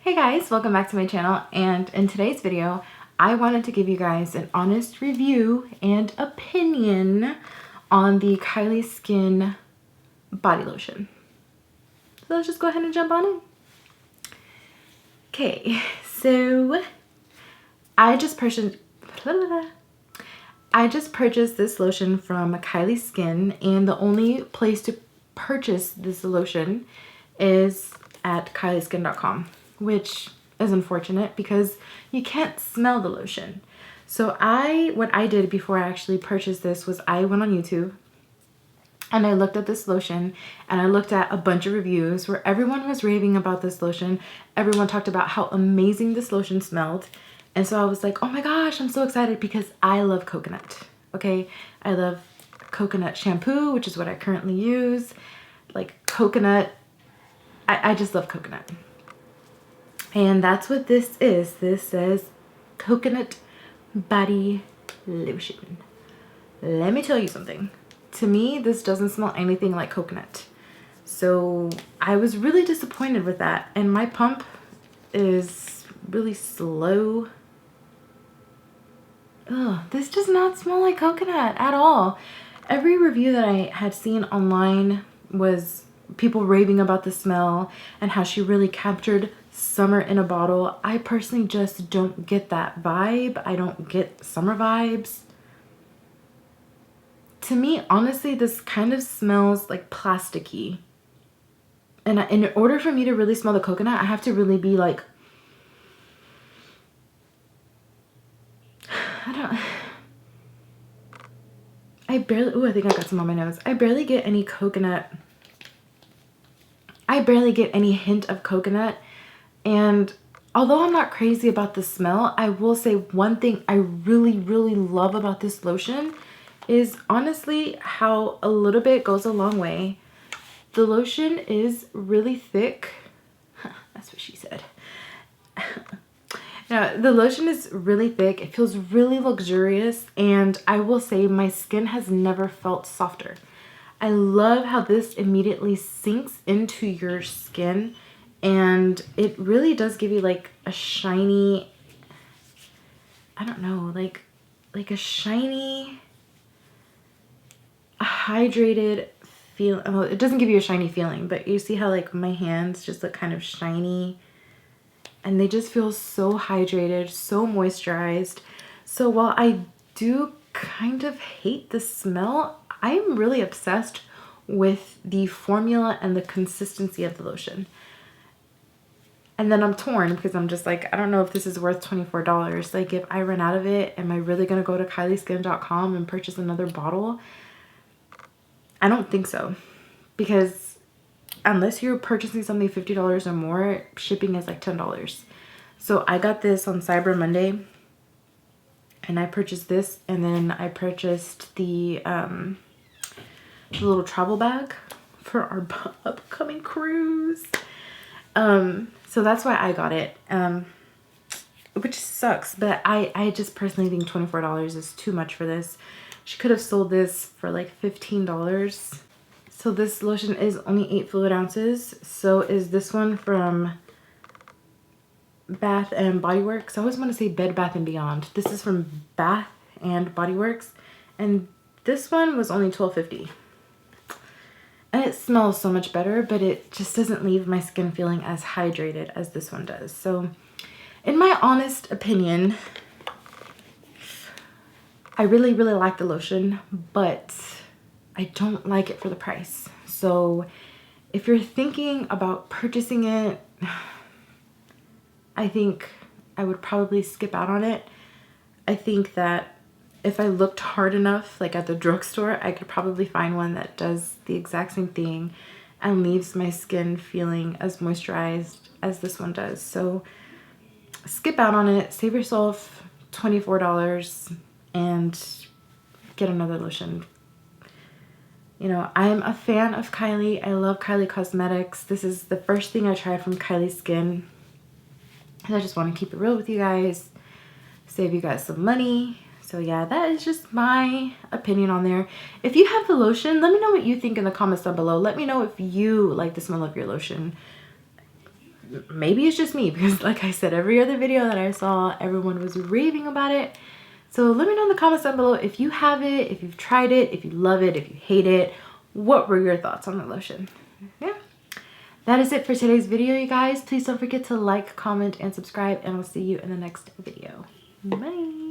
Hey guys, welcome back to my channel, and in today's video I wanted to give you guys an honest review and opinion on the Kylie Skin body lotion. So let's just go ahead and jump on in. Okay, so I just purchased this lotion from Kylie Skin, and the only place to purchase this lotion is at kylieskin.com, which is unfortunate because you can't smell the lotion. So what I did before I actually purchased this was I went on YouTube and I looked at this lotion and I looked at a bunch of reviews where everyone was raving about this lotion. Everyone talked about how amazing this lotion smelled. And so I was like, oh my gosh, I'm so excited because I love coconut. Okay, I love coconut shampoo, which is what I currently use. Like coconut, I just love coconut. And that's what this is. This says coconut body lotion. Let me tell you something. To me, this doesn't smell anything like coconut. So I was really disappointed with that. And my pump is really slow. Ugh, this does not smell like coconut at all. Every review that I had seen online was people raving about the smell and how she really captured summer in a bottle. I personally just don't get that vibe. I don't get summer vibes. To me, honestly, this kind of smells like plasticky. And in order for me to really smell the coconut, I have to really be like, I think I got some on my nose. I barely get any coconut. I barely get any hint of coconut. And although I'm not crazy about the smell, I will say one thing I really, really love about this lotion is honestly how a little bit goes a long way. The lotion is really thick. That's what she said. Now, the lotion is really thick. It feels really luxurious, and I will say my skin has never felt softer. I love how this immediately sinks into your skin, and it really does give you like a shiny, I don't know, like a shiny, hydrated feel. Well, it doesn't give you a shiny feeling, but you see how like my hands just look kind of shiny, and they just feel so hydrated, so moisturized. So while I do kind of hate the smell, I'm really obsessed with the formula and the consistency of the lotion. And then I'm torn because I'm just like, I don't know if this is worth $24. Like, if I run out of it, am I really going to go to kylieskin.com and purchase another bottle? I don't think so. Because unless you're purchasing something $50 or more, shipping is like $10. So I got this on Cyber Monday. And I purchased this. And then I purchased the little travel bag for our upcoming cruise. So that's why I got it, which sucks, but I just personally think $24 is too much for this. She could have sold this for like $15. So this lotion is only 8 fluid ounces. So is this one from Bath and Body Works. I always want to say Bed Bath & Beyond. This is from Bath and Body Works, and this one was only $12.50. And it smells so much better, but it just doesn't leave my skin feeling as hydrated as this one does. So in my honest opinion, I really, really like the lotion, but I don't like it for the price. So if you're thinking about purchasing it, I think I would probably skip out on it. I think that if I looked hard enough, like at the drugstore, I could probably find one that does the exact same thing and leaves my skin feeling as moisturized as this one does. So skip out on it, save yourself $24 and get another lotion. You know, I'm a fan of Kylie. I love Kylie Cosmetics. This is the first thing I tried from Kylie Skin. And I just want to keep it real with you guys, save you guys some money. So yeah, that is just my opinion on there. If you have the lotion, let me know what you think in the comments down below. Let me know if you like the smell of your lotion. maybe it's just me, because like I said, every other video that I saw, everyone was raving about it. So let me know in the comments down below if you have it, if you've tried it, if you love it, if you hate it. What were your thoughts on the lotion? Yeah. That is it for today's video, you guys. Please don't forget to like, comment, and subscribe, and I'll see you in the next video. Bye.